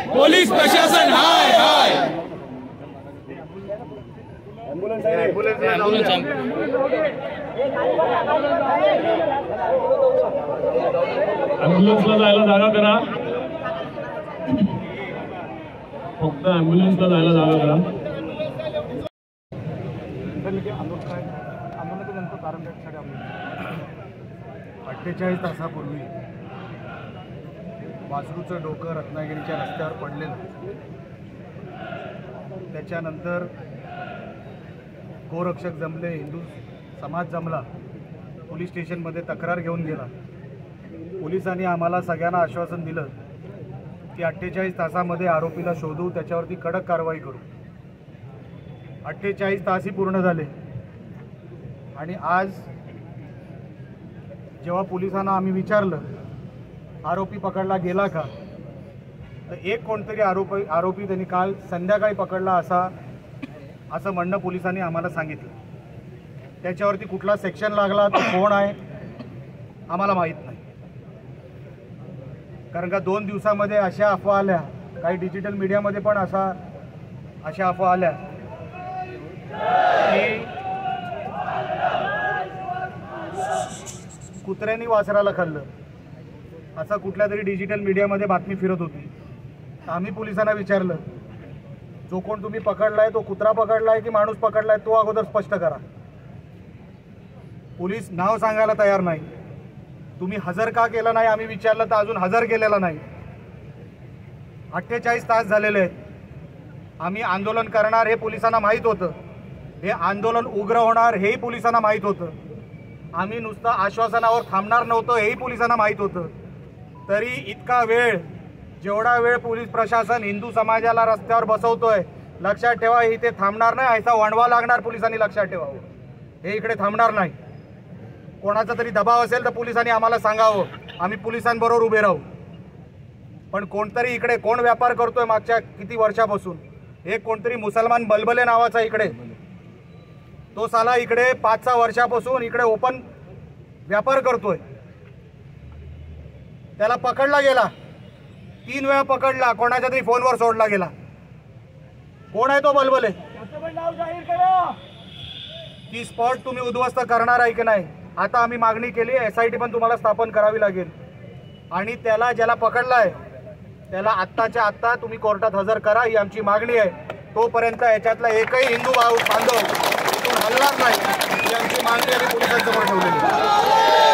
Police प्रशासन हाय हाय। ॲम्ब्युलन्सला जायला जागा करा, फक्त ॲम्ब्युलन्सला जायला जागा करा। आंदोलनानंतर कारण त्यासाठी 48 तासापूर्वी वासरूचं डोकं रत्नागिरीच्या रस्त्यावर पडलेलं, त्याच्यानंतर गोरक्षक जमले, हिंदू समाज जमला, पोलीस स्टेशनमध्ये तक्रार घेऊन गेला। पोलिसांनी आम्हाला सगळ्यांना आश्वासन दिलं की 48 तासामध्ये आरोपीला शोधू, त्याच्यावरती कडक कारवाई करू। 48 तासही पूर्ण झाले आणि आज जेव्हा पोलिसांना आम्ही विचारलं आरोपी पकडला गेला का, तर एक कोणतरी आरोपी त्यांनी काल संध्याकाळी पकडला असं म्हणणं पोलिसांनी आम्हाला सांगितलं। त्याच्यावरती कुठला सेक्शन लागला, तो कोण आहे आम्हाला माहीत नाही, कारण का 2 दिवसामध्ये अशा अफवा आल्या, काही डिजिटल मीडियामध्ये पण अशा अफवा आल्या की कुत्र्यांनी वासराला खाल्लं, असं कुठल्या तरी डिजिटल मीडियामध्ये बातमी फिरत होती। आम्ही पोलिसांना विचारलं, जो कोण तुम्ही पकडलाय तो कुत्रा पकडलाय की माणूस पकडलाय, तो अगोदर स्पष्ट करा। पोलीस नाव सांगायला तयार नाही। तुम्ही हजर का केलं नाही आम्ही विचारलं तर अजून हजर केलेला नाही। 48 तास झालेले आहेत, आम्ही आंदोलन करणार हे पोलिसांना माहीत होतं, हे आंदोलन उग्र होणार हेही पोलिसांना माहीत होतं, आम्ही नुसतं आश्वासनावर थांबणार नव्हतो हेही पोलिसांना माहीत होतं। तरी इतका वेळ, जेवढा वेळ पोलीस प्रशासन हिंदू समाजाला रस्त्यावर बसवतोय, लक्षात ठेवा इथे थांबणार नाही, ऐसा वणवा लागणार, पोलिसांनी लक्षात ठेवावं, हे इकडे थांबणार नाही। कोणाचा तरी दबाव असेल तर पोलिसांनी आम्हाला सांगावं, आम्ही पोलिसांबरोबर उभे राहू। पण कोणतरी इकडे कोण व्यापार करतोय मागच्या किती वर्षापासून, एक कोणतरी मुसलमान बलबले नावाचा इकडे, तो साला इकडे 5-6 वर्षापासून इकडे ओपन व्यापार करतोय। त्याला पकडला गेला, 3 वेळा पकडला, कोणाच्या तरी फोनवर सोडला गेला। कोण आहे तो बलबले? ती स्पॉट तुम्ही उद्ध्वस्त करणार आहे की नाही? आता आम्ही मागणी केली, SIT पण तुम्हाला स्थापन करावी लागेल आणि ज्याला पकडलाय त्याला आत्ताच्या आत्ता तुम्ही कोर्टात हजर करा, ही आमची मागणी आहे। तोपर्यंत याच्यातला एकही हिंदू बांधव इथून हलणार नाही, ही आमची मागणी आम्ही पोलिसांसमोर ठेवलेली आहे।